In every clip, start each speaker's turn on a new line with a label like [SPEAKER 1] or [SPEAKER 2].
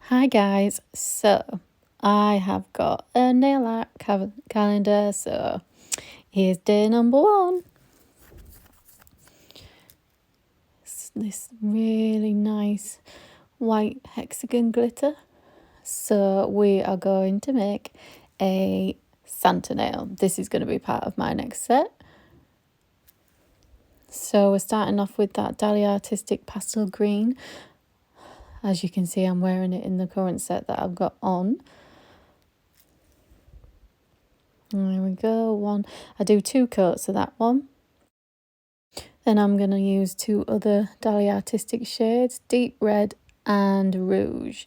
[SPEAKER 1] Hi guys, so I have got a nail art calendar, so here's day number one. It's this really nice white hexagon glitter. So we are going to make a Santa nail. This is going to be part of my next set. So we're starting off with that Dahlia Artistic Pastel Green. As you can see, I'm wearing it in the current set that I've got on. There we go, I do 2 coats of that one. Then I'm going to use 2 other Dahlia Artistic shades, Deep Red and Rouge.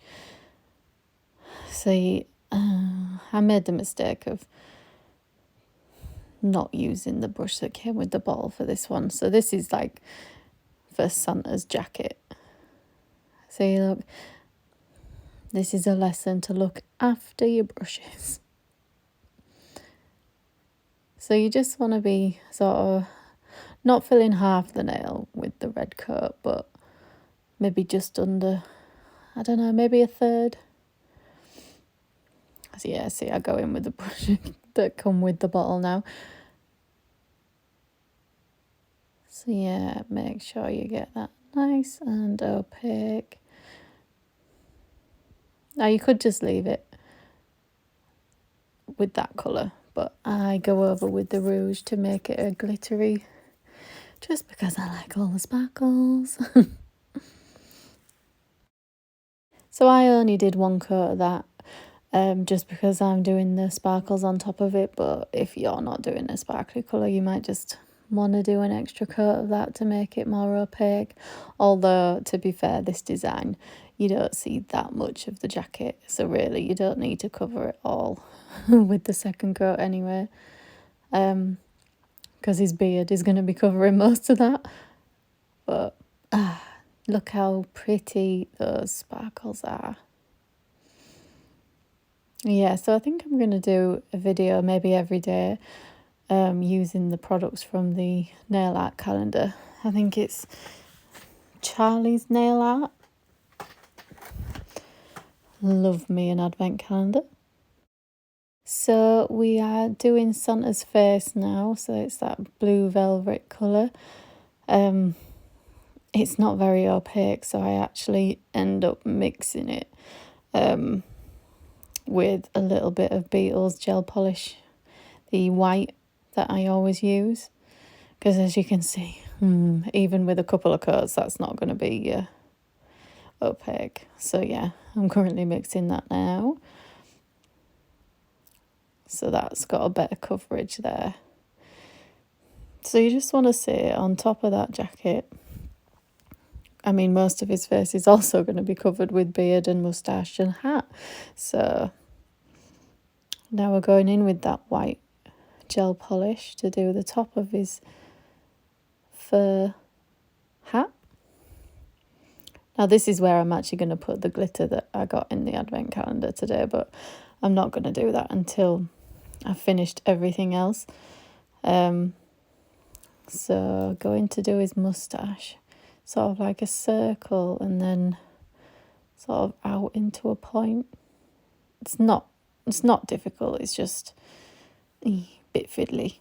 [SPEAKER 1] See, I made the mistake of not using the brush that came with the bottle for this one. So this is like for Santa's jacket. See, look, this is a lesson to look after your brushes. So you just want to be sort of not filling half the nail with the red coat, but maybe just under, I don't know, maybe a third. So yeah, see, I go in with the brush that come with the bottle now. So yeah, make sure you get that nice and opaque. Now you could just leave it with that colour, but I go over with the rouge to make it a glittery, just because I like all the sparkles. So I only did 1 coat of that, just because I'm doing the sparkles on top of it, but if you're not doing a sparkly colour, you might just want to do an extra coat of that to make it more opaque. Although, to be fair, this design, you don't see that much of the jacket, so really you don't need to cover it all with the second coat anyway, because his beard is going to be covering most of that. But look how pretty those sparkles are. Yeah, so I think I'm going to do a video maybe every day using the products from the nail art calendar. I think it's Charlie's Nail Art. Love me an advent calendar. So we are doing Santa's face now, so it's that blue velvet colour. It's not very opaque, so I actually end up mixing it with a little bit of Beetles gel polish, the white that I always use, because as you can see, even with a couple of coats, that's not going to be opaque. So yeah, I'm currently mixing that now, so that's got a better coverage there. So you just want to see on top of that jacket. I mean, most of his face is also going to be covered with beard and moustache and hat. So now we're going in with that white gel polish to do the top of his fur hat. Now this is where I'm actually going to put the glitter that I got in the advent calendar today, but I'm not going to do that until I've finished everything else. So going to do his moustache, sort of like a circle and then sort of out into a point. It's not difficult, it's just a bit fiddly.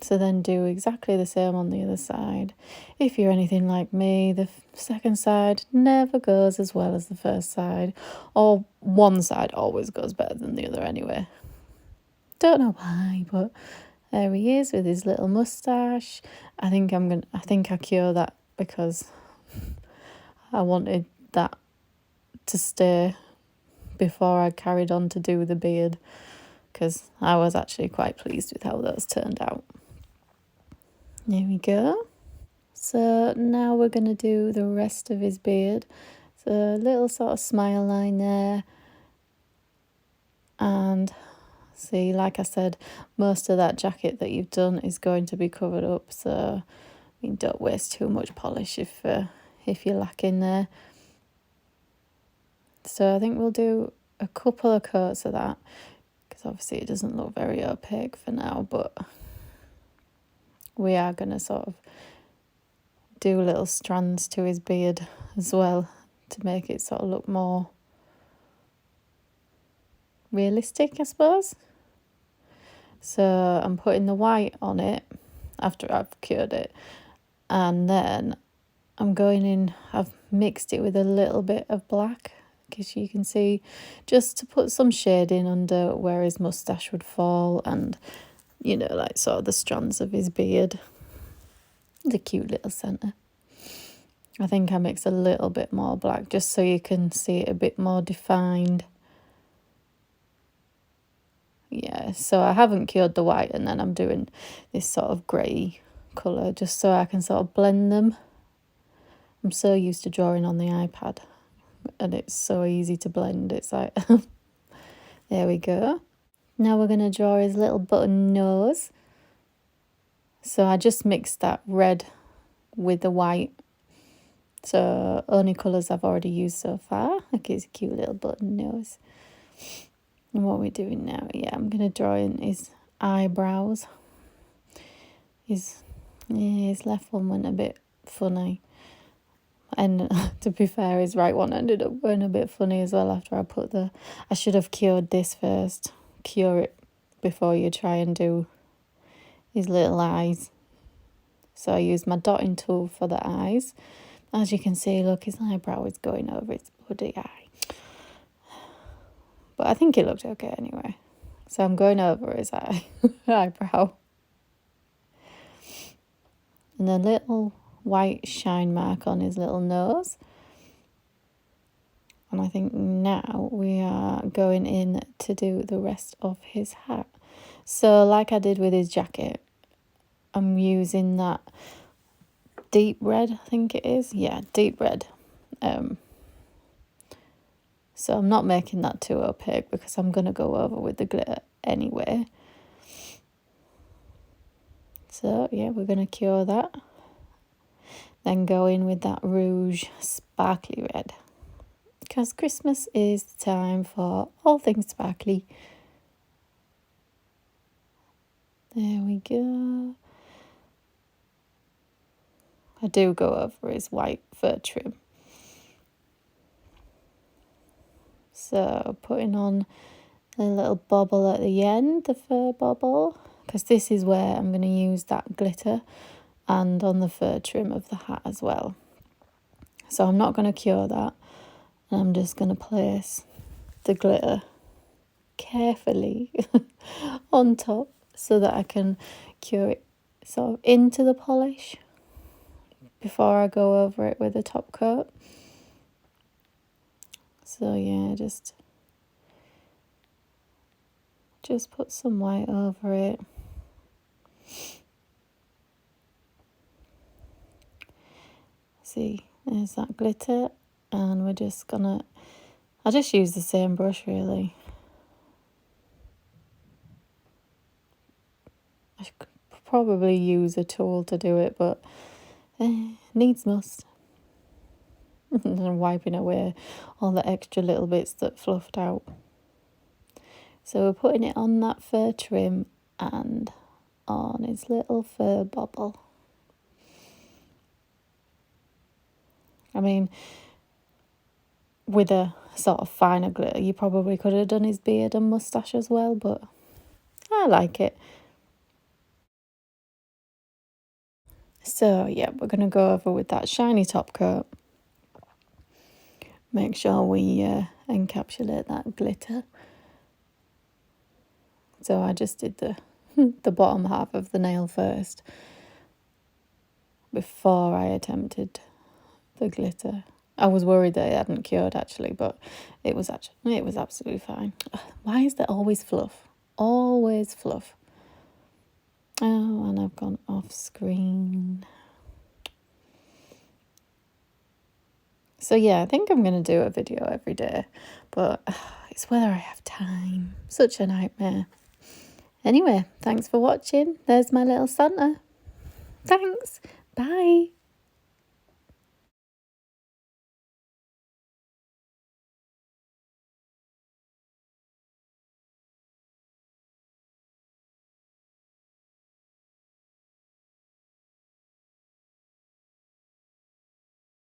[SPEAKER 1] So then do exactly the same on the other side. If you're anything like me, the second side never goes as well as the first side, or one side always goes better than the other anyway. Don't know why, but there he is with his little moustache. I think I cure that because I wanted that to stay before I carried on to do the beard, because I was actually quite pleased with how those turned out. There we go. So now we're going to do the rest of his beard. So a little sort of smile line there. And see, like I said, most of that jacket that you've done is going to be covered up. So I mean, don't waste too much polish if you're lacking there. So I think we'll do a couple of coats of that, because obviously it doesn't look very opaque for now, but we are going to sort of do little strands to his beard as well to make it sort of look more realistic, I suppose. So I'm putting the white on it after I've cured it, and then I'm going in, I've mixed it with a little bit of black, because you can see, just to put some shade in under where his moustache would fall, and like sort of the strands of his beard. The cute little centre. I think I mix a little bit more black just so you can see it a bit more defined. Yeah, so I haven't cured the white, and then I'm doing this sort of grey colour just so I can sort of blend them. I'm so used to drawing on the iPad, and it's so easy to blend. It's like, there we go. Now we're going to draw his little button nose. So I just mixed that red with the white. So only colours I've already used so far. Like his cute little button nose. And what we're doing now, I'm going to draw in his eyebrows. His left one went a bit funny. And to be fair, his right one ended up going a bit funny as well after I should have cured this first. Cure it before you try and do his little eyes. So I used my dotting tool for the eyes. As you can see, look, his eyebrow is going over his bloody eye. But I think it looked okay anyway. So I'm going over his eyebrow. And a little white shine mark on his little nose. And I think now we are going in to do the rest of his hat. So like I did with his jacket, I'm using that deep red, I think it is. Yeah, deep red. So I'm not making that too opaque because I'm going to go over with the glitter anyway. So yeah, we're going to cure that. Then go in with that rouge sparkly red. Because Christmas is the time for all things sparkly. There we go. I do go over his white fur trim. So putting on a little bobble at the end, the fur bobble, because this is where I'm going to use that glitter, and on the fur trim of the hat as well. So I'm not going to cure that. I'm just going to place the glitter carefully on top so that I can cure it sort of into the polish before I go over it with a top coat. So yeah, just put some white over it. See, there's that glitter, and we're just gonna, I just use the same brush really. I could probably use a tool to do it, but needs must. And wiping away all the extra little bits that fluffed out. So we're putting it on that fur trim and on his little fur bobble. I mean, with a sort of finer glitter, you probably could have done his beard and moustache as well, but I like it. So yeah, we're going to go over with that shiny top coat. Make sure we encapsulate that glitter. So I just did the bottom half of the nail first before I attempted the glitter. I was worried that it hadn't cured actually, but it was absolutely fine. Why is there always fluff? Always fluff. Oh, and I've gone off screen. So yeah, I think I'm going to do a video every day, but it's whether I have time. Such a nightmare. Anyway, thanks for watching. There's my little Santa. Thanks. Bye.